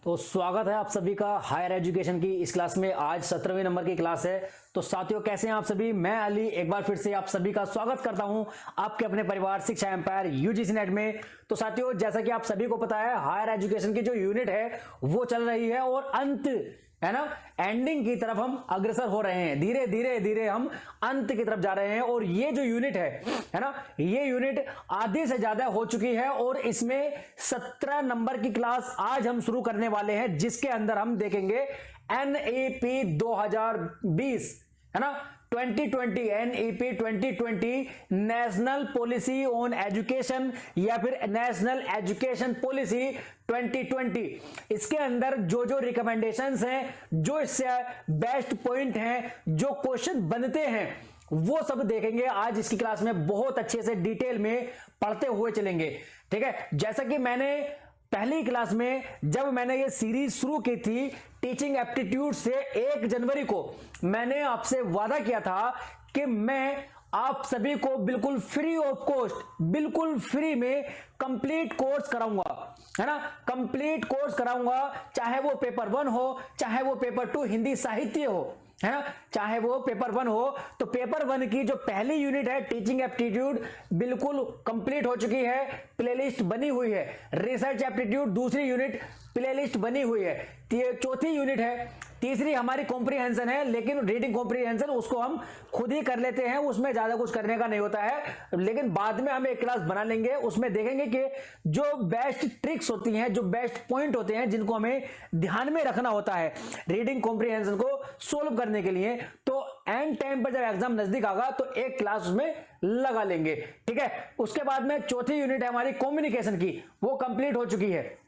तो स्वागत है आप सभी का हायर एजुकेशन की इस क्लास में। आज 17वीं नंबर की क्लास है। तो साथियों, कैसे हैं आप सभी? मैं अली एक बार फिर से आप सभी का स्वागत करता हूं आपके अपने परिवार शिक्षा एम्पायर यूजीसी नेट में। तो साथियों, जैसा कि आप सभी को पता है, हायर एजुकेशन की जो यूनिट है वो चल रही है और अंत है ना, एंडिंग की तरफ हम अग्रसर हो रहे हैं। धीरे धीरे धीरे हम अंत की तरफ जा रहे हैं और ये जो यूनिट है ना, ये यूनिट आधे से ज्यादा हो चुकी है और इसमें 17 नंबर की क्लास आज हम शुरू करने वाले हैं, जिसके अंदर हम देखेंगे एनईपी 2020 है ना, 2020 NEP 2020 national policy on education या फिर नेशनल एजुकेशन पॉलिसी 2020। इसके अंदर जो जो रिकमेंडेशंस हैं, जो इससे बेस्ट पॉइंट हैं, जो क्वेश्चन बनते हैं, वो सब देखेंगे आज इसकी क्लास में। बहुत अच्छे से डिटेल में पढ़ते हुए चलेंगे, ठीक है। जैसा कि मैंने पहली क्लास में जब मैंने ये सीरीज शुरू की थी टीचिंग एप्टीट्यूड से, 1 जनवरी को मैंने आपसे वादा किया था कि मैं आप सभी को बिल्कुल फ्री ऑफ कॉस्ट, बिल्कुल फ्री में कंप्लीट कोर्स कराऊंगा, है ना। कंप्लीट कोर्स कराऊंगा, चाहे वो पेपर 1 हो, चाहे वो पेपर 2 हिंदी साहित्य हो, है ना, चाहे वो पेपर 1 हो। तो पेपर 1 की जो पहली यूनिट है टीचिंग एप्टीट्यूड बिल्कुल कंप्लीट हो चुकी है, प्लेलिस्ट बनी हुई है। रिसर्च एप्टीट्यूड दूसरी यूनिट प्लेलिस्ट बनी हुई है। चौथी यूनिट है, तीसरी हमारी कॉम्प्रिहेंशन है, लेकिन रीडिंग कॉम्प्रिहेंशन उसको हम खुद ही कर लेते हैं, उसमें ज्यादा कुछ करने का नहीं होता है। लेकिन बाद में हम एक क्लास बना लेंगे, उसमें देखेंगे कि जो बेस्ट ट्रिक्स होती हैं, जो बेस्ट पॉइंट होते हैं, जिनको हमें ध्यान में रखना होता है रीडिंग कॉम्प्रिहेंशन को सोल्व करने के लिए। तो एंड टाइम पर जब एग्जाम नजदीक आएगा तो एक क्लास उसमें लगा लेंगे, ठीक है। उसके बाद में चौथी यूनिट है हमारी कम्युनिकेशन की, वो कंप्लीट हो चुकी है।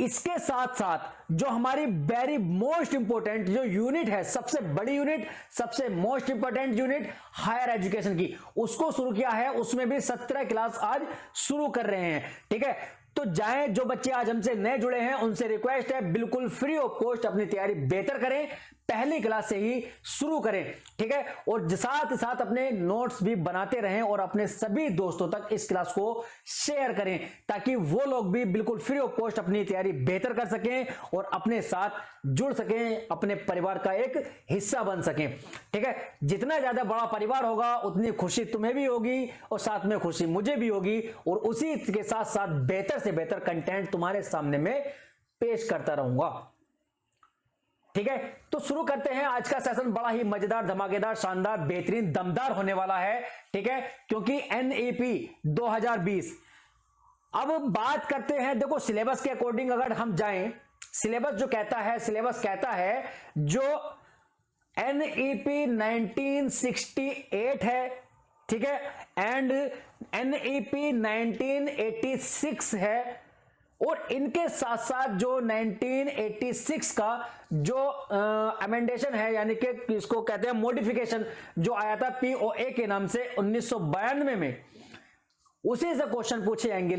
इसके साथ साथ जो हमारी वेरी मोस्ट इंपोर्टेंट जो यूनिट है, सबसे बड़ी यूनिट, सबसे most important unit higher education की, उसको शुरू किया है। उसमें भी 17 क्लास आज शुरू कर रहे हैं, ठीक है। तो जाएं, जो बच्चे आज हमसे नए जुड़े हैं उनसे रिक्वेस्ट है, बिल्कुल फ्री ऑफ कॉस्ट अपनी तैयारी बेहतर करें, पहली क्लास से ही शुरू करें, ठीक है। और साथ साथ अपने नोट्स भी बनाते रहें और अपने सभी दोस्तों तक इस क्लास को शेयर करें, ताकि वो लोग भी बिल्कुल फ्री ऑफ कॉस्ट अपनी तैयारी बेहतर कर सकें और अपने साथ जुड़ सकें, अपने परिवार का एक हिस्सा बन सकें, ठीक है। जितना ज्यादा बड़ा परिवार होगा उतनी खुशी तुम्हें भी होगी और साथ में खुशी मुझे भी होगी, और उसी के साथ साथ बेहतर से बेहतर कंटेंट तुम्हारे सामने में पेश करता रहूंगा, ठीक है। तो शुरू करते हैं। आज का सेशन बड़ा ही मजेदार, धमाकेदार, शानदार, बेहतरीन, दमदार होने वाला है, ठीक है, क्योंकि एनईपी 2020। अब बात करते हैं, देखो सिलेबस के अकॉर्डिंग अगर हम जाएं, सिलेबस जो कहता है, सिलेबस कहता है जो एनईपी 1968 है, ठीक है, एंड एनईपी 1986 है, और इनके साथ साथ जो 1986 का जो अमेंडेशन है, यानी कि इसको कहते हैं मॉडिफिकेशन, जो आया था पीओए के नाम से 1992 में, उसी से क्वेश्चन पूछे जाएंगे।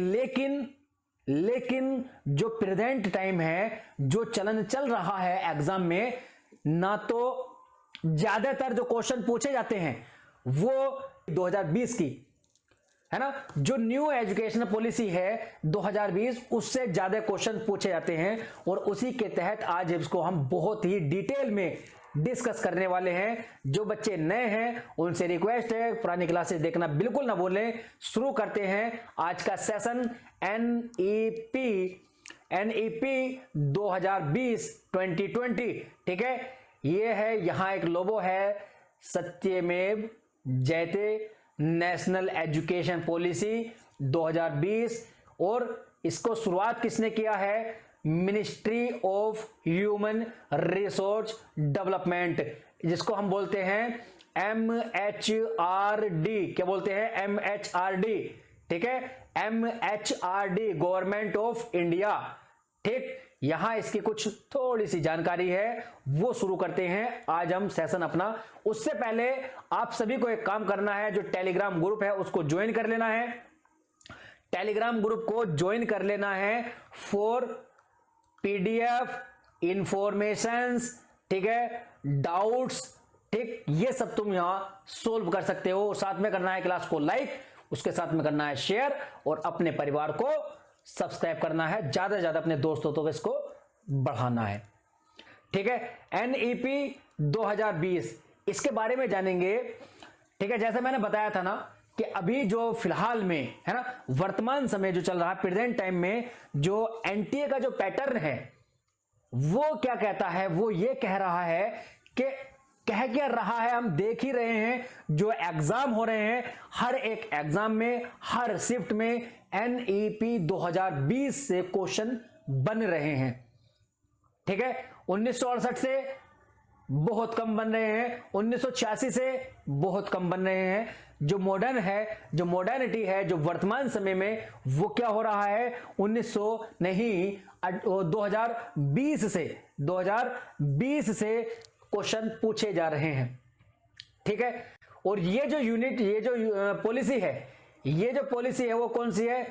लेकिन जो प्रेजेंट टाइम है, जो चलन चल रहा है एग्जाम में, ना तो ज्यादातर जो क्वेश्चन पूछे जाते हैं वो 2020 की, है ना, जो न्यू एजुकेशन पॉलिसी है 2020, उससे ज्यादा क्वेश्चन पूछे जाते हैं। और उसी के तहत आज इसको हम बहुत ही डिटेल में डिस्कस करने वाले हैं। जो बच्चे नए हैं उनसे रिक्वेस्ट है, पुरानी क्लासेस देखना बिल्कुल ना भूलें। शुरू करते हैं आज का सेशन एनईपी 2020, ठीक है। ये है, यहां एक लोगो है, सत्यमेव जयते नेशनल एजुकेशन पॉलिसी 2020, और इसको शुरुआत किसने किया है? Ministry of human resource development, जिसको हम बोलते हैं MHRD। क्या बोलते हैं? MHRD, ठीक है, MHRD, गवर्नमेंट ऑफ इंडिया, ठीक। यहां इसकी कुछ थोड़ी सी जानकारी है, वो शुरू करते हैं आज हम सेशन अपना। उससे पहले आप सभी को एक काम करना है, जो टेलीग्राम ग्रुप है उसको ज्वाइन कर लेना है। टेलीग्राम ग्रुप को ज्वाइन कर लेना है फॉर PDF इंफॉर्मेशंस, ठीक है, डाउट्स, ठीक, ये सब तुम यहां सोल्व कर सकते हो। साथ में करना है क्लास को लाइक, उसके साथ में करना है शेयर, और अपने परिवार को सब्सक्राइब करना है, ज्यादा से ज्यादा अपने दोस्तों तक इसको बढ़ाना है। ठीक है, NEP 2020 इसके बारे में जानेंगे। ठीक है, जैसे मैंने बताया था ना कि अभी जो फिलहाल में है ना, वर्तमान समय जो चल रहा है, प्रेजेंट टाइम में जो एनटीए का जो पैटर्न है वो क्या कहता है, वो ये कह रहा है कि कह क्या रहा है, हम देख ही रहे हैं जो एग्जाम हो रहे हैं, हर एक एग्जाम में, हर शिफ्ट में NEP 2020 से क्वेश्चन बन रहे हैं। ठीक है, 1968 से बहुत कम बन रहे हैं, 1986 से बहुत कम बन रहे हैं। जो मॉडर्न है, जो मॉडर्निटी है, जो वर्तमान समय में, वो क्या हो रहा है, 2020 से क्वेश्चन पूछे जा रहे हैं। ठीक है, और ये जो यूनिट, ये जो पॉलिसी है, ये जो पॉलिसी है वो कौन सी है,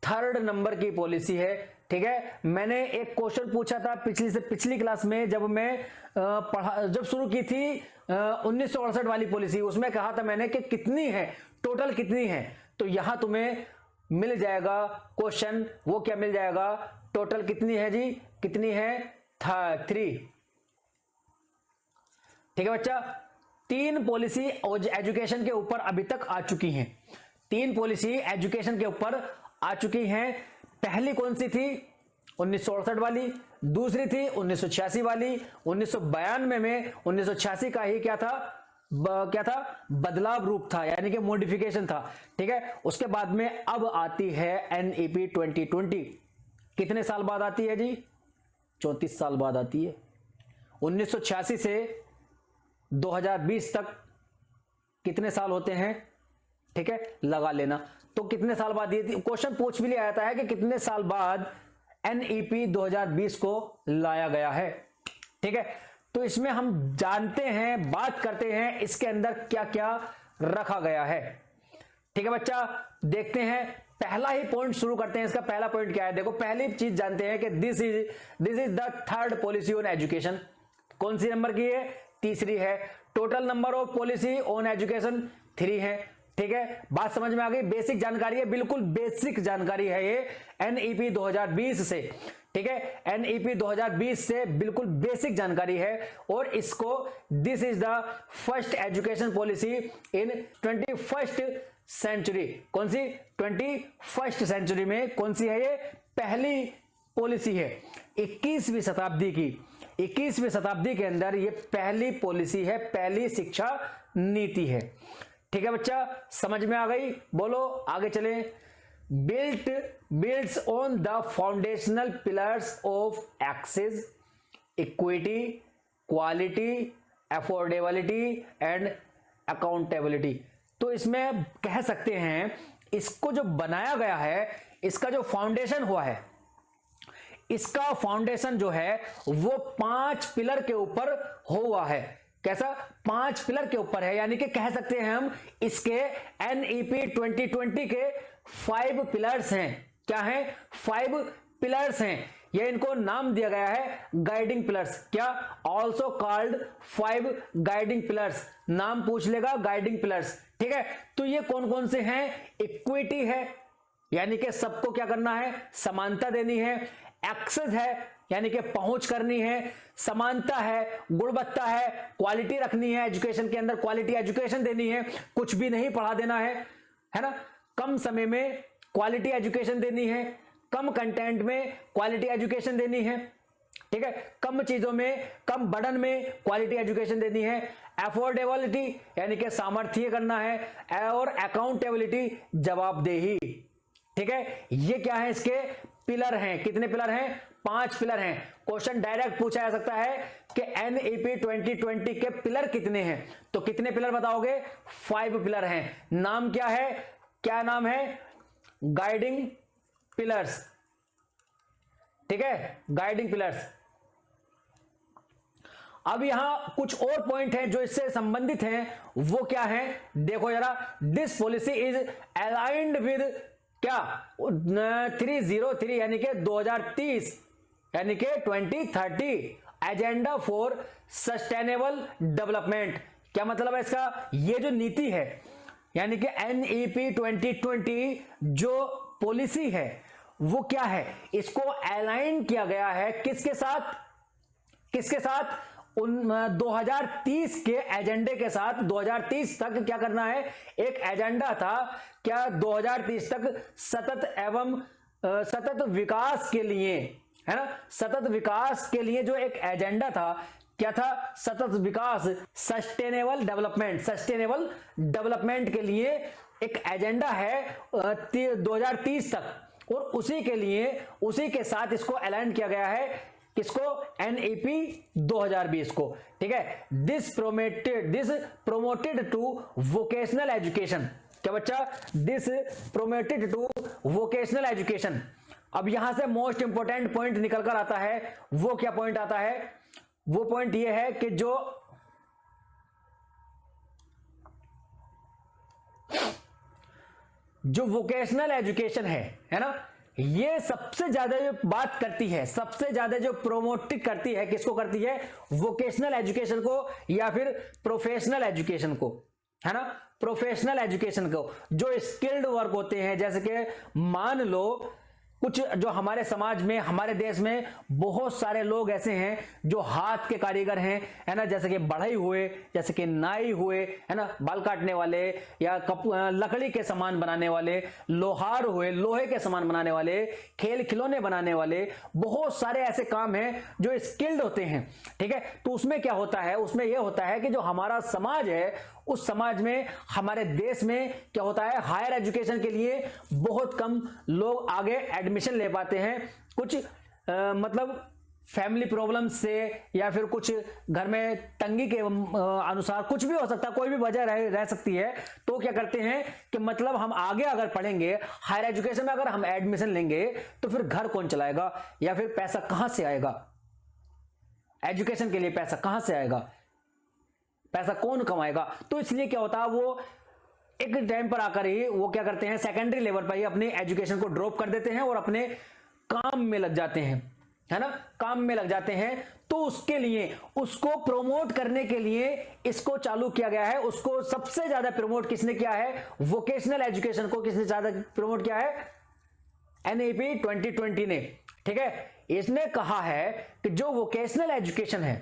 3rd नंबर की पॉलिसी है। ठीक है, मैंने एक क्वेश्चन पूछा था पिछली क्लास में, जब मैं जब शुरू की थी 1968 वाली पॉलिसी, उसमें कहा था मैंने कि कितनी है, टोटल कितनी है, तो यहां तुम्हें मिल जाएगा क्वेश्चन, वो क्या मिल जाएगा, टोटल कितनी है जी, कितनी है, 3। ठीक है बच्चा, 3 पॉलिसी एजुकेशन के ऊपर अभी तक आ चुकी हैं, 3 पॉलिसी एजुकेशन के ऊपर आ चुकी हैं। पहली कौन सी थी, 1968 वाली, दूसरी थी 1986 वाली। 1992 में 1986 का ही क्या था, बदलाव रूप था, यानी कि मॉडिफिकेशन था। ठीक है, उसके बाद में अब आती है NEP 2020। कितने साल बाद आती है जी, 34 साल बाद आती है। 1986 से 2020 तक कितने साल होते हैं, ठीक है, लगा लेना। तो कितने साल बाद, ये क्वेश्चन पूछ भी लिया जाता है कि कितने साल बाद NEP 2020 को लाया गया है। ठीक है, तो इसमें हम जानते हैं, बात करते हैं इसके अंदर क्या क्या रखा गया है। ठीक है बच्चा, देखते हैं, पहला ही पॉइंट शुरू करते हैं। इसका पहला पॉइंट क्या है, देखो पहली चीज जानते हैं कि this is the 3rd policy on education. कौन सी नंबर की है, तीसरी है। Total number of policy on education 3 है। ठीक है, बात समझ में आ गई, बेसिक जानकारी है, बिल्कुल बेसिक जानकारी है ये NEP 2020 से। ठीक है, NEP 2020 से बिल्कुल बेसिक जानकारी है, और इसको this is the first education policy in 21st century. कौन सी, 21st सेंचुरी में कौन सी है, ये पहली पॉलिसी है 21वीं शताब्दी की। 21वीं शताब्दी के अंदर ये पहली पॉलिसी है, पहली शिक्षा नीति है। ठीक है बच्चा, समझ में आ गई, बोलो आगे चले। Builds on the foundational pillars of access, equity, quality, affordability and accountability. तो इसमें कह सकते हैं, इसको जो बनाया गया है, इसका जो फाउंडेशन हुआ है, इसका फाउंडेशन जो है वो 5 पिलर के ऊपर हुआ है। कैसा, 5 पिलर के ऊपर है, यानी कि कह सकते हैं हम इसके NEP 2020 के 5 पिलर्स हैं। क्या हैं, 5 पिलर्स हैं। ये इनको नाम दिया गया है गाइडिंग पिलर्स। क्या, ऑल्सो कॉल्ड 5 गाइडिंग पिलर्स, नाम पूछ लेगा गाइडिंग पिलर्स। ठीक है, तो ये कौन कौन से हैं, इक्विटी है, यानी कि सबको क्या करना है, समानता देनी है। एक्सेस है, यानी कि पहुंच करनी है। समानता है, गुणवत्ता है, क्वालिटी रखनी है, एजुकेशन के अंदर क्वालिटी एजुकेशन देनी है, कुछ भी नहीं पढ़ा देना है ना। कम समय में क्वालिटी एजुकेशन देनी है, कम कंटेंट में क्वालिटी एजुकेशन देनी है। ठीक है, कम चीजों में, कम बर्डन में क्वालिटी एजुकेशन देनी है। अफोर्डेबिलिटी, यानी कि सामर्थ्य करना है, और अकाउंटेबिलिटी, जवाबदेही। ठीक है, ये क्या है, इसके पिलर हैं। कितने पिलर हैं, 5 पिलर हैं। क्वेश्चन डायरेक्ट पूछा जा सकता है कि NEP 2020 के पिलर कितने हैं, तो कितने पिलर बताओगे, 5 पिलर हैं। नाम क्या है, क्या नाम है, गाइडिंग पिलर्स। ठीक है, गाइडिंग पिलर्स। अब यहां कुछ और पॉइंट हैं जो इससे संबंधित हैं, वो क्या है, देखो जरा। This policy is aligned with क्या, 303 यानी कि 2030, यानी कि 2030 एजेंडा फॉर सस्टेनेबल डेवलपमेंट। क्या मतलब है इसका, ये जो नीति है, यानी कि NEP 2020 जो पॉलिसी है, वो क्या है, इसको अलाइन किया गया है किसके साथ, किसके साथ, 2030 के एजेंडे के साथ। 2030 तक क्या करना है, एक एजेंडा था क्या, 2030 तक सतत विकास के लिए, है ना, सतत विकास के लिए जो एक एजेंडा था, क्या था, सतत विकास, सस्टेनेबल डेवलपमेंट के लिए एक एजेंडा है 2030 तक, और उसी के लिए, उसी के साथ इसको अलाइन किया गया है, किसको, NEP 2020 को, ठीक है। This promoted to vocational education, क्या बच्चा, this promoted to vocational education. अब यहां से मोस्ट इंपोर्टेंट पॉइंट निकल कर आता है, वो क्या पॉइंट आता है, वो पॉइंट ये है कि जो वोकेशनल एजुकेशन है ना, ये सबसे ज्यादा जो बात करती है, सबसे ज्यादा जो प्रोमोट करती है, किसको करती है, वोकेशनल एजुकेशन को या फिर प्रोफेशनल एजुकेशन को, है ना, प्रोफेशनल एजुकेशन को। जो स्किल्ड वर्क होते हैं, जैसे कि मान लो कुछ जो हमारे समाज में, हमारे देश में बहुत सारे लोग ऐसे हैं जो हाथ के कारीगर हैं, है ना, जैसे कि बढ़ई हुए, जैसे कि नाई हुए, है ना, बाल काटने वाले, या लकड़ी के सामान बनाने वाले, लोहार हुए, लोहे के सामान बनाने वाले, खेल खिलौने बनाने वाले, बहुत सारे ऐसे काम हैं जो स्किल्ड होते हैं, ठीक है। तो उसमें क्या होता है, उसमें यह होता है कि जो हमारा समाज है, उस समाज में, हमारे देश में क्या होता है, हायर एजुकेशन के लिए बहुत कम लोग आगे एडमिशन ले पाते हैं। कुछ मतलब फैमिली प्रॉब्लम से, या फिर कुछ घर में तंगी के अनुसार, कुछ भी हो सकता है, कोई भी वजह रह सकती है। तो क्या करते हैं कि मतलब हम आगे अगर पढ़ेंगे, हायर एजुकेशन में अगर हम एडमिशन लेंगे, तो फिर घर कौन चलाएगा, या फिर पैसा कहां से आएगा, एजुकेशन के लिए पैसा कहां से आएगा, पैसा कौन कमाएगा। तो इसलिए क्या होता है, वो एक टाइम पर आकर ही वो क्या करते हैं, सेकेंडरी लेवल पर ही अपनी एजुकेशन को ड्रॉप कर देते हैं और अपने काम में लग जाते हैं, है ना, काम में लग जाते हैं। तो उसके लिए, उसको प्रमोट करने के लिए इसको चालू किया गया है। उसको सबसे ज्यादा प्रमोट किसने किया है, वोकेशनल एजुकेशन को किसने ज्यादा प्रमोट किया है, NEP 2020 ने, ठीक है। इसने कहा है कि जो वोकेशनल एजुकेशन है,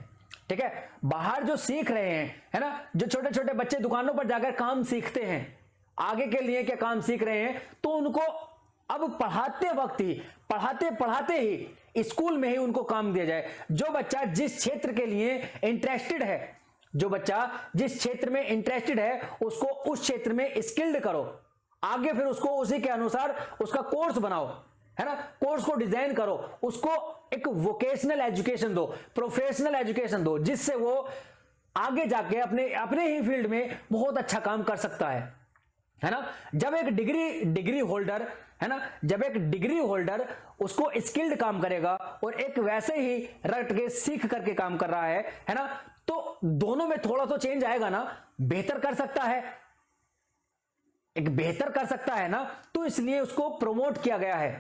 ठीक है, बाहर जो सीख रहे हैं, है ना, जो छोटे छोटे बच्चे दुकानों पर जाकर काम सीखते हैं, आगे के लिए क्या काम सीख रहे हैं, तो उनको अब पढ़ाते वक्त ही, पढ़ाते ही स्कूल में ही उनको काम दिया जाए। जो बच्चा जिस क्षेत्र के लिए इंटरेस्टेड है, जो बच्चा जिस क्षेत्र में इंटरेस्टेड है, उसको उस क्षेत्र में स्किल्ड करो, आगे फिर उसको उसी के अनुसार उसका कोर्स बनाओ, है ना, कोर्स को डिजाइन करो, उसको एक वोकेशनल एजुकेशन दो, प्रोफेशनल एजुकेशन दो, जिससे वो आगे जाके अपने ही फील्ड में बहुत अच्छा काम कर सकता है ना। जब एक डिग्री होल्डर, है ना, जब एक डिग्री होल्डर उसको स्किल्ड काम करेगा और एक वैसे ही रट के सीख करके काम कर रहा है ना, तो दोनों में थोड़ा तो चेंज आएगा ना, बेहतर कर सकता है, एक बेहतर कर सकता है ना। तो इसलिए उसको प्रमोट किया गया है,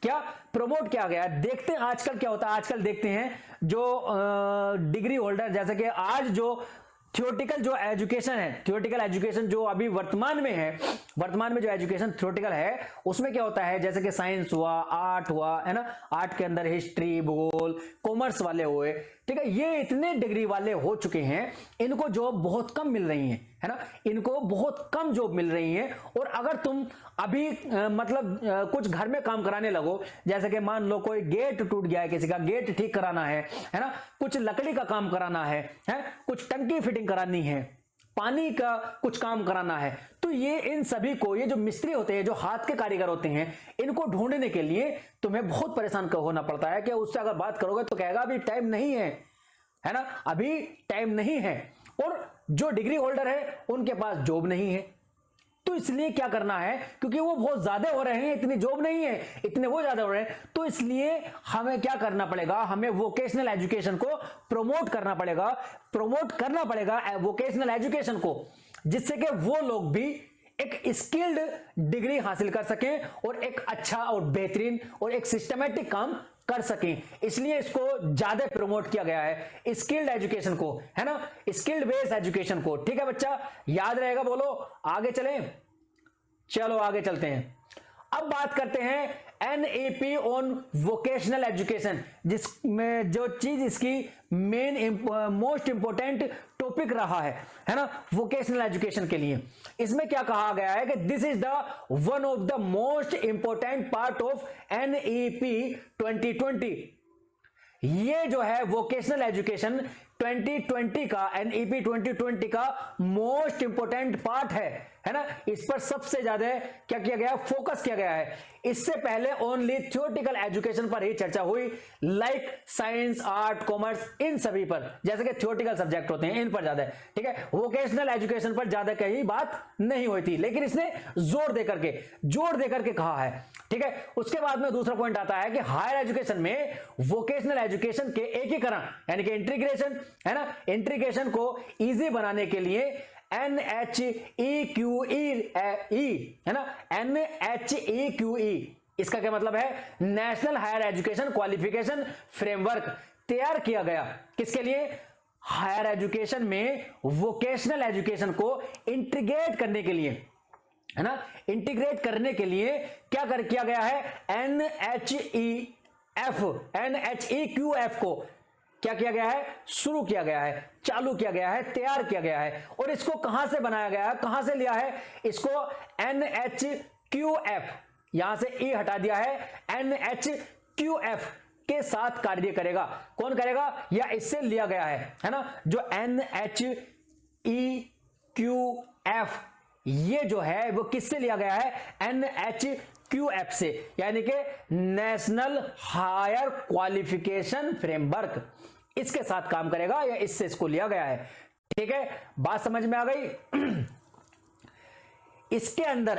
क्या प्रमोट किया गया है। देखते हैं आजकल क्या होता है, आजकल देखते हैं जो डिग्री होल्डर, जैसे कि आज जो थियोरेटिकल जो एजुकेशन है, थियोरेटिकल एजुकेशन जो अभी वर्तमान में है, वर्तमान में जो एजुकेशन थियोरेटिकल है, उसमें क्या होता है, जैसे कि साइंस हुआ, आर्ट हुआ, है ना, आर्ट के अंदर हिस्ट्री, भूगोल, कॉमर्स वाले हुए, ठीक है, ये इतने डिग्री वाले हो चुके हैं, इनको जॉब बहुत कम मिल रही है ना, इनको बहुत कम जॉब मिल रही है। और अगर तुम अभी मतलब कुछ घर में काम कराने लगो, जैसे कि मान लो कोई गेट टूट गया है, किसी का गेट ठीक कराना है ना, कुछ लकड़ी का काम कराना है, कुछ टंकी फिटिंग करानी है, पानी का कुछ काम कराना है, तो ये इन सभी को, ये जो मिस्त्री होते हैं, जो हाथ के कारीगर होते हैं, इनको ढूंढने के लिए तुम्हें बहुत परेशान होना पड़ता है। कि उससे अगर बात करोगे तो कहेगा अभी टाइम नहीं है ना, अभी टाइम नहीं है। और जो डिग्री होल्डर है उनके पास जॉब नहीं है, तो इसलिए क्या करना है, क्योंकि वो बहुत ज्यादा हो रहे हैं, इतनी जॉब नहीं है, इतने वो ज्यादा हो रहे हैं, तो इसलिए हमें क्या करना पड़ेगा, हमें वोकेशनल एजुकेशन को प्रमोट करना पड़ेगा वोकेशनल एजुकेशन को, जिससे कि वो लोग भी एक स्किल्ड डिग्री हासिल कर सकें और एक अच्छा और बेहतरीन और एक सिस्टमैटिक काम कर सकें। इसलिए इसको ज्यादा प्रमोट किया गया है, स्किल्ड एजुकेशन को, है ना, स्किल्ड बेस्ड एजुकेशन को। ठीक है बच्चा, याद रहेगा, बोलो आगे चलें, चलो आगे चलते हैं। अब बात करते हैं एनईपी ऑन वोकेशनल एजुकेशन, जिसमें जो चीज इसकी मेन मोस्ट इंपोर्टेंट टॉपिक रहा है ना, वोकेशनल एजुकेशन के लिए। इसमें क्या कहा गया है कि this is the one of the most important part of NEP 2020। ये जो है वोकेशनल एजुकेशन 2020 का, एनईपी 2020 का मोस्ट इंपोर्टेंट पार्ट है ना। इस पर सबसे ज्यादा क्या किया गया, फोकस किया गया है। इससे पहले ओनली थ्योरेटिकल एजुकेशन पर ही चर्चा हुई, लाइक साइंस, आर्ट, कॉमर्स, इन सभी पर, जैसे कि थ्योरेटिकल सब्जेक्ट होते हैं इन पर ज्यादा, ठीक है। वोकेशनल एजुकेशन पर ज्यादा कहीं बात नहीं हुई थी, लेकिन इसने जोर देकर के कहा है, ठीक है। उसके बाद में दूसरा पॉइंट आता है कि हायर एजुकेशन में वोकेशनल एजुकेशन के एकीकरण यानी कि इंटीग्रेशन, है ना, इंटीग्रेशन को इजी बनाने के लिए NHEQE है ना, NHEQE, इसका क्या मतलब है, national higher education qualification framework तैयार किया गया। किसके लिए, हायर एजुकेशन में वोकेशनल एजुकेशन को इंटीग्रेट करने के लिए, है ना, इंटीग्रेट करने के लिए क्या किया गया है, NHEQF को क्या किया गया है, शुरू किया गया है, चालू किया गया है, तैयार किया गया है। और इसको कहां से बनाया गया है, कहां से लिया है, इसको NHQF, यहां से E हटा दिया है, NHQF के साथ कार्य करेगा। कौन करेगा, या इससे लिया गया है ना, जो NHEQF ये जो है वो किससे लिया गया है, NHQF से, यानी कि नेशनल हायर क्वालिफिकेशन फ्रेमवर्क, इसके साथ काम करेगा या इससे इसको लिया गया है, ठीक है। बात समझ में आ गई। इसके अंदर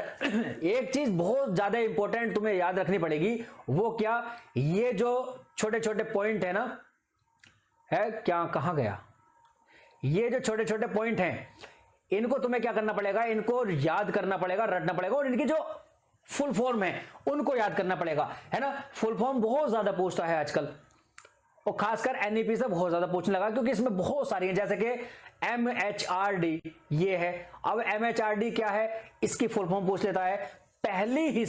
एक चीज बहुत ज्यादा इंपॉर्टेंट तुम्हें याद रखनी पड़ेगी, वो क्या, ये जो छोटे छोटे पॉइंट है ना, है क्या, कहां गया, ये जो छोटे छोटे पॉइंट हैं, इनको तुम्हें क्या करना पड़ेगा, इनको याद करना पड़ेगा, रटना पड़ेगा, और इनकी जो फुल फॉर्म है उनको याद करना पड़ेगा, है ना। फुल फॉर्म बहुत ज्यादा पूछता है आजकल, और खासकर एनईपी से बहुत ज्यादा पूछने लगा, क्योंकि इसमें बहुत सारी हैं, जैसे कि MHRD ये है। अब MHRD क्या है, इसकी फुल फॉर्म पूछ लेता है। पहली ही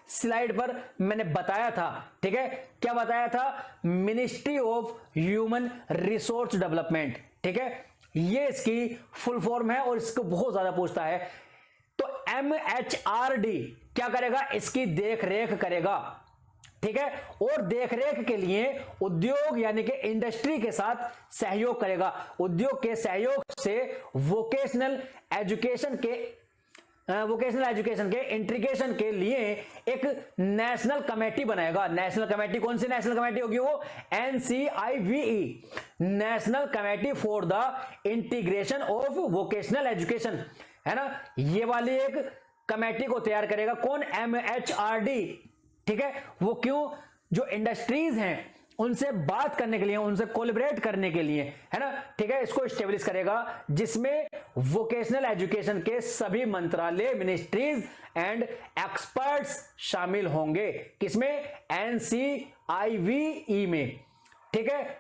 स्लाइड पर मैंने बताया था, ठीक है, क्या बताया था, ministry of human resource development, ठीक है, ये इसकी फुल फॉर्म है और इसको बहुत ज्यादा पूछता है। तो MHRD क्या करेगा, इसकी देख रेख करेगा, ठीक है, और देखरेख के लिए उद्योग यानी कि इंडस्ट्री के साथ सहयोग करेगा। उद्योग के सहयोग से वोकेशनल एजुकेशन के इंटीग्रेशन के लिए एक नेशनल कमेटी बनाएगा। नेशनल कमेटी, कौन सी नेशनल कमेटी होगी, वो NCIVE, national committee for the integration of vocational education, है ना। ये वाली एक कमेटी को तैयार करेगा कौन, MHRD, ठीक है। वो क्यों, जो इंडस्ट्रीज हैं उनसे बात करने के लिए, उनसे कोलैबोरेट करने के लिए, है ना, ठीक है, इसको एस्टेब्लिश करेगा, जिसमें वोकेशनल एजुकेशन के सभी मंत्रालय, मिनिस्ट्रीज एंड एक्सपर्ट्स शामिल होंगे। किसमें, NCIVE में, ठीक है।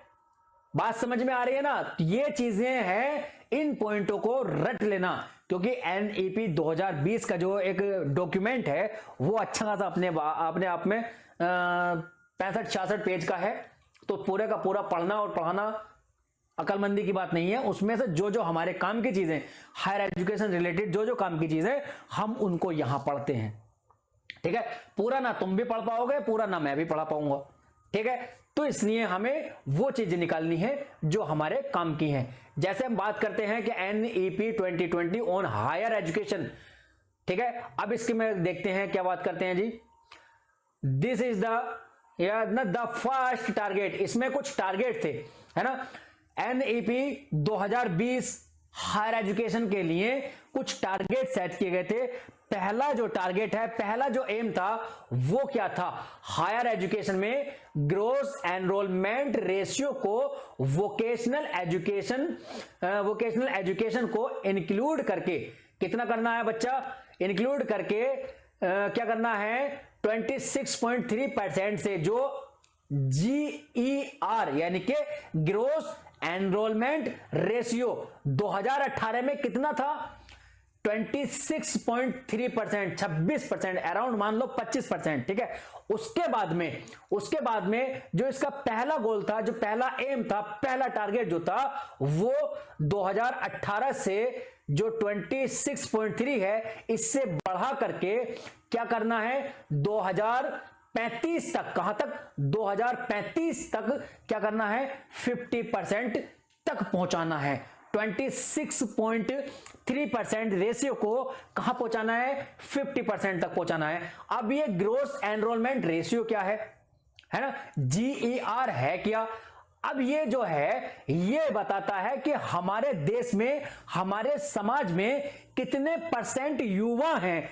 बात समझ में आ रही है ना। ये चीजें हैं, इन पॉइंटों को रट लेना, क्योंकि NEP 2020 का जो एक डॉक्यूमेंट है वो अच्छा खासा अपने आप में 65-66 पेज का है। तो पूरे का पूरा पढ़ना और पढ़ाना अकलमंदी की बात नहीं है। उसमें से जो जो हमारे काम की चीजें, हायर एजुकेशन रिलेटेड जो जो काम की चीजें, हम उनको यहां पढ़ते हैं, ठीक है। पूरा ना तुम भी पढ़ पाओगे, पूरा ना मैं भी पढ़ा पाऊंगा, ठीक है। तो इसलिए हमें वो चीजें निकालनी है जो हमारे काम की हैं। जैसे हम बात करते हैं कि NEP 2020 ऑन हायर एजुकेशन, ठीक है। अब इसके में देखते हैं क्या बात करते हैं जी। This is the first target, इसमें कुछ टारगेट थे, है ना। NEP 2020 हायर एजुकेशन के लिए कुछ टारगेट सेट किए गए थे। पहला जो टारगेट है, पहला जो एम था, वो क्या था, हायर एजुकेशन में ग्रोस एनरोलमेंट रेशियो को वोकेशनल एजुकेशन को इंक्लूड करके कितना करना है बच्चा, इंक्लूड करके क्या करना है, 26.3% से, जो GER यानी कि ग्रोस एनरोलमेंट रेशियो 2018 में कितना था, 26.3%, 26%, अराउंड मान लो 25%, ठीक है। उसके बाद में जो इसका पहला गोल था, जो पहला एम था, पहला टारगेट जो था, वो 2018 से जो 26.3 है, इससे बढ़ा करके क्या करना है, 2035 तक, कहां तक, 2035 तक क्या करना है, 50% तक पहुंचाना है। 26.3% रेशियो को कहां पहुंचाना है, 50% तक पहुंचाना है। अब ये ग्रोस एनरोलमेंट रेशियो क्या है ना, GER है क्या। अब ये जो है, ये बताता है कि हमारे देश में, हमारे समाज में कितने परसेंट युवा हैं,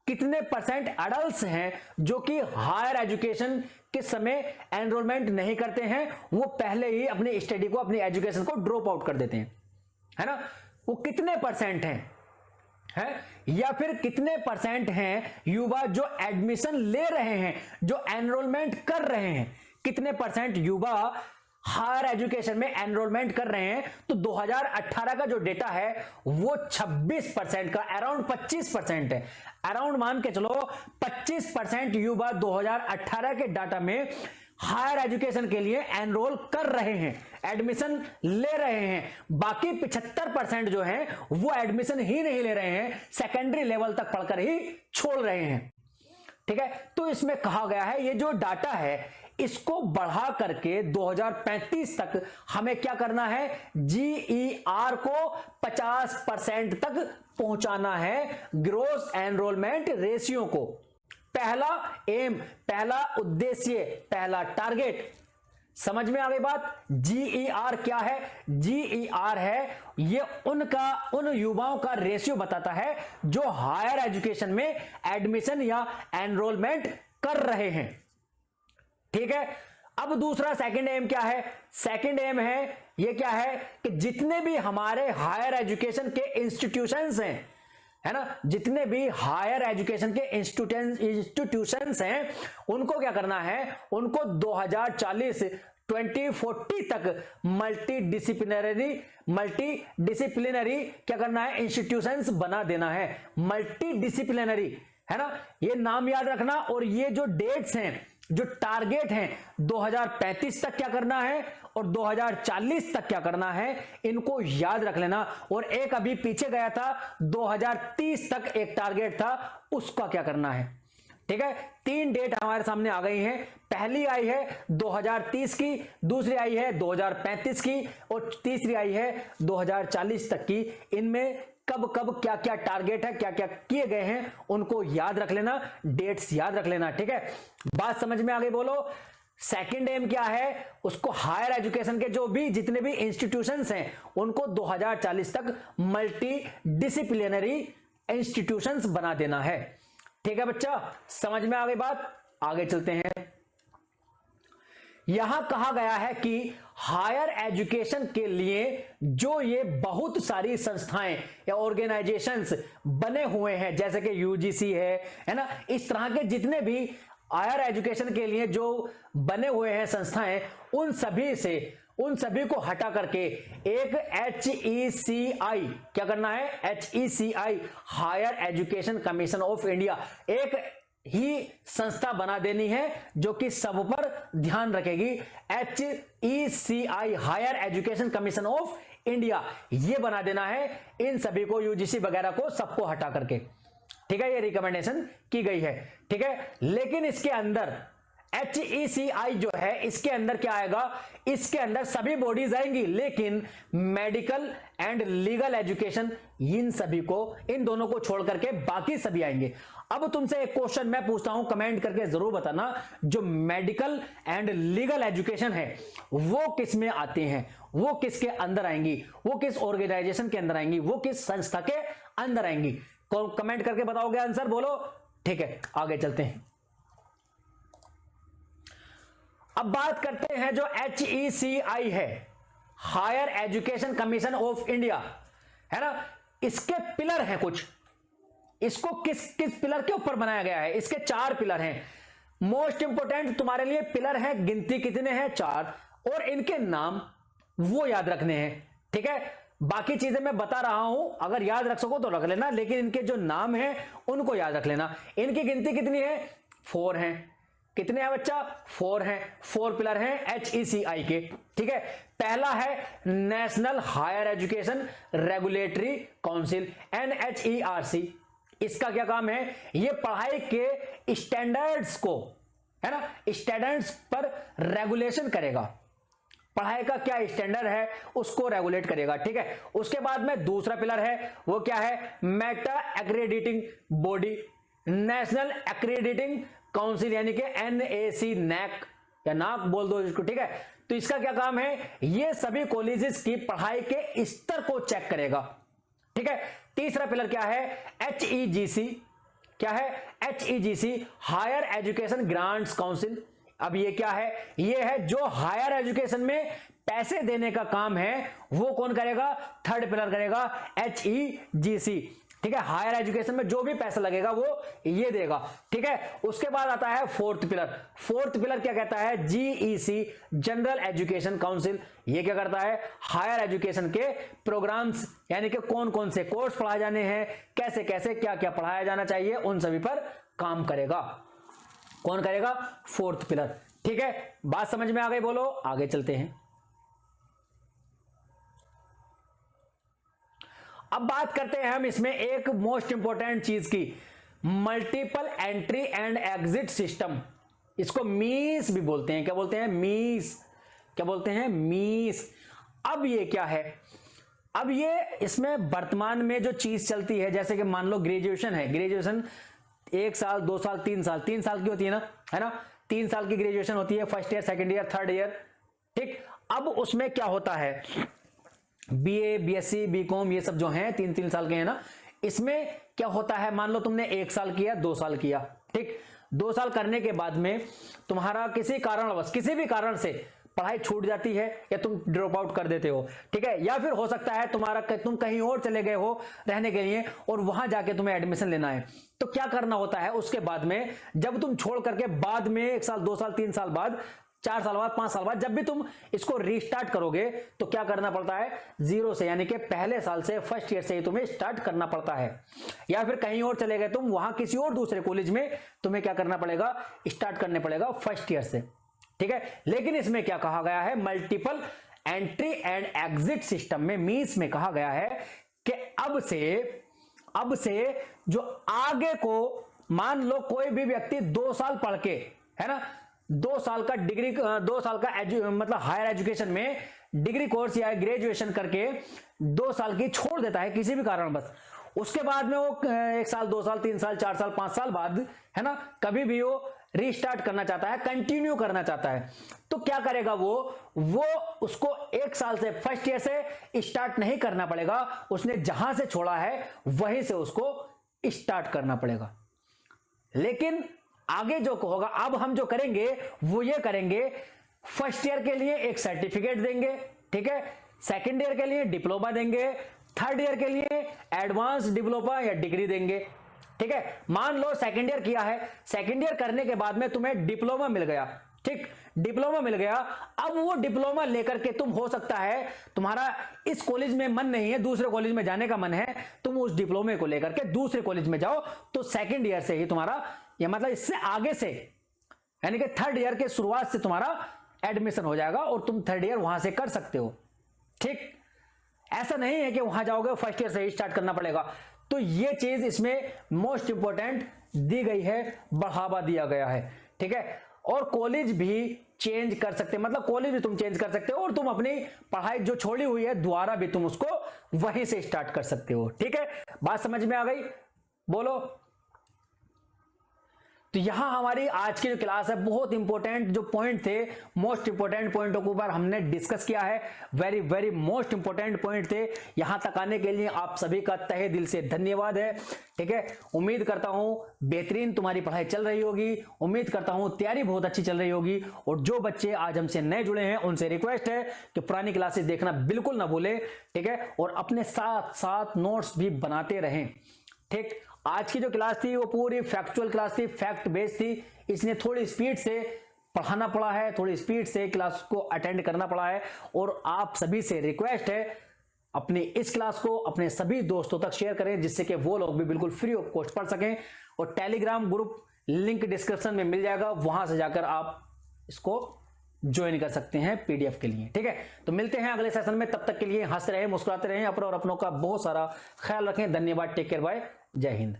कितने परसेंट एडल्ट्स हैं जो कि हायर एजुकेशन के समय एनरोलमेंट नहीं करते हैं, वो पहले ही अपनी स्टडी को, अपनी एजुकेशन को ड्रॉप आउट कर देते हैं, है ना। वो कितने परसेंट हैं, या फिर कितने परसेंट हैं युवा जो एडमिशन ले रहे हैं, जो एनरोलमेंट कर रहे हैं, कितने परसेंट युवा हायर एजुकेशन में एनरोलमेंट कर रहे हैं। तो 2018 का जो डेटा है वो 26% का, अराउंड 25% है। अराउंड मान के चलो 25% युवा 2018 के डाटा में हायर एजुकेशन के लिए एनरोल कर रहे हैं, एडमिशन ले रहे हैं। बाकी 75% जो हैं वो एडमिशन ही नहीं ले रहे हैं, सेकेंडरी लेवल तक पढ़कर ही छोड़ रहे हैं, ठीक है। तो इसमें कहा गया है, ये जो डाटा है इसको बढ़ा करके 2035 तक हमें क्या करना है, GER को 50% तक पहुंचाना है, ग्रोस एनरोलमेंट रेशियो को। पहला एम, पहला उद्देश्य, पहला टारगेट, समझ में आ गई बात। GER क्या है, GER है ये उन युवाओं का रेशियो बताता है जो हायर एजुकेशन में एडमिशन या एनरोलमेंट कर रहे हैं, ठीक है। अब दूसरा सेकंड एम क्या है, सेकंड एम है, ये क्या है कि जितने भी हमारे हायर एजुकेशन के इंस्टीट्यूशंस हैं, है ना, जितने भी हायर एजुकेशन के इंस्टीट्यूशंस हैं, उनको क्या करना है, उनको 2040 तक मल्टीडिसिप्लिनरी क्या करना है, इंस्टीट्यूशंस बना देना है। मल्टीडिसिप्लिनरी, है ना, ये नाम याद रखना। और ये जो डेट्स हैं, जो टारगेट हैं, 2035 तक क्या करना है और 2040 तक क्या करना है, इनको याद रख लेना। और एक अभी पीछे गया था, 2030 तक एक टारगेट था, उसका क्या करना है, ठीक है। 3 डेट हमारे सामने आ गई हैं। पहली आई है 2030 की, दूसरी आई है 2035 की, और तीसरी आई है 2040 तक की। इनमें कब कब क्या क्या टारगेट है, क्या क्या किए गए हैं, उनको याद रख लेना, डेट्स याद रख लेना, ठीक है। बात समझ में आ गई, बोलो। सेकंड एम क्या है, उसको हायर एजुकेशन के जो भी जितने भी इंस्टीट्यूशंस हैं उनको 2040 तक मल्टी डिसिप्लिनरी इंस्टीट्यूशंस बना देना है, ठीक है बच्चा, समझ में आ गई बात। आगे चलते हैं। यहां कहा गया है कि हायर एजुकेशन के लिए जो ये बहुत सारी संस्थाएं या ऑर्गेनाइजेशंस बने हुए हैं, जैसे कि UGC है ना, इस तरह के जितने भी हायर एजुकेशन के लिए जो बने हुए हैं संस्थाएं, उन सभी को हटा करके एक HECI क्या करना है, HECI higher education commission of India, एक ही संस्था बना देनी है जो कि सब पर ध्यान रखेगी। HECI higher education commission of India, ये बना देना है इन सभी को, UGC वगैरह को सबको हटा करके, ठीक है। ये रिकमेंडेशन की गई है, ठीक है। लेकिन इसके अंदर HECI जो है, इसके अंदर क्या आएगा, इसके अंदर सभी बॉडीज आएंगी, लेकिन मेडिकल एंड लीगल एजुकेशन, इन सभी को, इन दोनों को छोड़ करके बाकी सभी आएंगे। अब तुमसे एक क्वेश्चन मैं पूछता हूं, कमेंट करके जरूर बताना, जो मेडिकल एंड लीगल एजुकेशन है वो किस में आते हैं, वो किसके अंदर आएंगी, वो किस ऑर्गेनाइजेशन के अंदर आएंगी, वो किस संस्था के अंदर आएंगी, कमेंट करके बताओगे आंसर, बोलो, ठीक है। आगे चलते हैं। अब बात करते हैं जो HECI है, higher education commission of India, है ना, इसके पिलर हैं कुछ, इसको किस किस पिलर के ऊपर बनाया गया है, इसके 4 पिलर हैं। मोस्ट इंपोर्टेंट तुम्हारे लिए पिलर है, गिनती कितने हैं, 4, और इनके नाम वो याद रखने हैं, ठीक है। बाकी चीजें मैं बता रहा हूं, अगर याद रख सको तो रख लेना, लेकिन इनके जो नाम हैं उनको याद रख लेना। इनकी गिनती कितनी है? 4 हैं। कितने हैं बच्चा? 4 हैं। 4 पिलर हैं HECI के। ठीक है, पहला है national higher education regulatory council, NHERC। इसका क्या काम है? ये पढ़ाई के स्टैंडर्ड्स को, है ना, स्टैंडर्ड्स पर रेगुलेशन करेगा। पढ़ाई का क्या स्टैंडर्ड है उसको रेगुलेट करेगा। ठीक है, उसके बाद में दूसरा पिलर है, वो क्या है? मेटा एक्रेडिटिंग बॉडी, नेशनल एक्रेडिटिंग काउंसिल, यानी कि NAC, NAC या नाक बोल दो इसको। ठीक है, तो इसका क्या काम है? ये सभी कॉलेजेस की पढ़ाई के स्तर को चेक करेगा। ठीक है, तीसरा पिलर क्या है? HEGC। क्या है? HEGC, higher education grants council. अब ये क्या है? ये है जो हायर एजुकेशन में पैसे देने का काम है, वो कौन करेगा? थर्ड पिलर करेगा, HEGC। ठीक है, हायर एजुकेशन में जो भी पैसा लगेगा वो ये देगा। ठीक है, उसके बाद आता है फोर्थ पिलर। फोर्थ पिलर क्या कहता है? GEC, general education council. ये क्या करता है? हायर एजुकेशन के प्रोग्राम्स, यानी कि कौन कौन से कोर्स पढ़ाए जाने हैं, कैसे कैसे क्या क्या पढ़ाया जाना चाहिए, उन सभी पर काम करेगा। कौन करेगा? Fourth pillar. ठीक है, बात समझ में आ गई? बोलो, आगे चलते हैं। अब बात करते हैं हम इसमें एक मोस्ट इंपॉर्टेंट चीज की, multiple entry and exit system. इसको मीस भी बोलते हैं। क्या बोलते हैं? मीस। क्या बोलते हैं? मीस। अब ये क्या है? अब ये इसमें वर्तमान में जो चीज चलती है, जैसे कि मान लो ग्रेजुएशन है, ग्रेजुएशन 1 साल 2 साल 3 साल, 3 साल की होती है ना, है ना, 3 साल की ग्रेजुएशन होती है, first year, second year, third year. ठीक, अब उसमें क्या होता है? BA, BSc, BCom, ये सब जो हैं 3-3 साल के हैं ना, इसमें क्या होता है? मान लो तुमने 1 साल किया, 2 साल किया। ठीक, 2 साल करने के बाद में तुम्हारा किसी कारणवश, किसी भी कारण से पढ़ाई छूट जाती है, या तुम ड्रॉप आउट कर देते हो। ठीक है, या फिर हो सकता है तुम कहीं और चले गए हो रहने के लिए, और वहां जाके तुम्हें एडमिशन लेना है। तो क्या करना होता है उसके बाद में? जब तुम छोड़ करके बाद में 1 साल 2 साल 3 साल बाद, 4 साल बाद, 5 साल बाद, जब भी तुम इसको रीस्टार्ट करोगे तो क्या करना पड़ता है? 0 से, यानी कि पहले साल से, फर्स्ट ईयर से ही तुम्हें स्टार्ट करना पड़ता है। या फिर कहीं और चले गए तुम, वहां किसी और दूसरे कॉलेज में तुम्हें क्या करना पड़ेगा? स्टार्ट करने पड़ेगा फर्स्ट ईयर से। ठीक है, लेकिन इसमें क्या कहा गया है? Multiple entry and exit system में, मीन्स में कहा गया है कि अब से जो आगे को, मान लो कोई भी व्यक्ति 2 साल पढ़ के, है ना, 2 साल का डिग्री, 2 साल का मतलब हायर एजुकेशन में डिग्री कोर्स या ग्रेजुएशन करके 2 साल की छोड़ देता है किसी भी कारण बस, उसके बाद में वो 1 साल 2 साल 3 साल 4 साल 5 साल बाद, है ना, कभी भी वो रीस्टार्ट करना चाहता है, कंटिन्यू करना चाहता है, तो क्या करेगा? वो उसको 1 साल से, फर्स्ट ईयर से स्टार्ट नहीं करना पड़ेगा, उसने जहां से छोड़ा है वहीं से उसको स्टार्ट करना पड़ेगा। लेकिन आगे जो होगा, अब हम जो करेंगे वो ये करेंगे, फर्स्ट ईयर के लिए एक सर्टिफिकेट देंगे, ठीक है, सेकंड ईयर के लिए डिप्लोमा देंगे, थर्ड ईयर के लिए एडवांस डिप्लोमा या डिग्री देंगे। ठीक है, मान लो सेकंड ईयर किया है, सेकंड ईयर करने के बाद में तुम्हें डिप्लोमा मिल गया। ठीक, डिप्लोमा मिल गया, अब वो डिप्लोमा लेकर के तुम, हो सकता है तुम्हारा इस कॉलेज में मन नहीं है, दूसरे कॉलेज में जाने का मन है, तुम उस डिप्लोमे को लेकर के दूसरे कॉलेज में जाओ, तो सेकंड ईयर से ही तुम्हारा, या मतलब इससे आगे से, यानी कि थर्ड ईयर के शुरुआत से तुम्हारा एडमिशन हो जाएगा और तुम थर्ड ईयर वहां से कर सकते हो। ठीक, ऐसा नहीं है कि वहां जाओगे फर्स्ट ईयर से ही स्टार्ट करना पड़ेगा। तो ये चीज इसमें मोस्ट इंपॉर्टेंट दी गई है, बढ़ावा दिया गया है। ठीक है, और कॉलेज भी चेंज कर सकते, मतलब कॉलेज भी तुम चेंज कर सकते हो, और तुम अपनी पढ़ाई जो छोड़ी हुई है दोबारा भी तुम उसको वहीं से स्टार्ट कर सकते हो। ठीक है, बात समझ में आ गई? बोलो। तो यहां हमारी आज की जो क्लास है, बहुत इंपॉर्टेंट जो पॉइंट थे, मोस्ट इंपॉर्टेंट पॉइंटों के ऊपर हमने डिस्कस किया है। Very very most important point थे। यहां तक आने के लिए आप सभी का तहे दिल से धन्यवाद है। ठीक है, उम्मीद करता हूं बेहतरीन तुम्हारी पढ़ाई चल रही होगी, उम्मीद करता हूं तैयारी बहुत अच्छी चल रही होगी। और जो बच्चे आज हमसे नए जुड़े हैं उनसे रिक्वेस्ट है कि पुरानी क्लासेस देखना बिल्कुल ना भूलें। ठीक है, और अपने साथ साथ नोट्स भी बनाते रहें। ठीक, आज की जो क्लास थी वो पूरी फैक्चुअल क्लास थी, फैक्ट बेस्ड थी, इसने थोड़ी स्पीड से पढ़ाना पड़ा है, थोड़ी स्पीड से क्लास को अटेंड करना पड़ा है। और आप सभी से रिक्वेस्ट है अपनी इस क्लास को अपने सभी दोस्तों तक शेयर करें, जिससे कि वो लोग भी बिल्कुल फ्री ऑफ कॉस्ट पढ़ सकें। और टेलीग्राम ग्रुप लिंक डिस्क्रिप्शन में मिल जाएगा, वहां से जाकर आप इसको ज्वाइन कर सकते हैं पीडीएफ के लिए। ठीक है, तो मिलते हैं अगले सेशन में, तब तक के लिए हंसते रहें, मुस्कुराते रहें, अपनों और अपनों का बहुत सारा ख्याल रखें। धन्यवाद, टेक केयर, बाय, जय हिंद।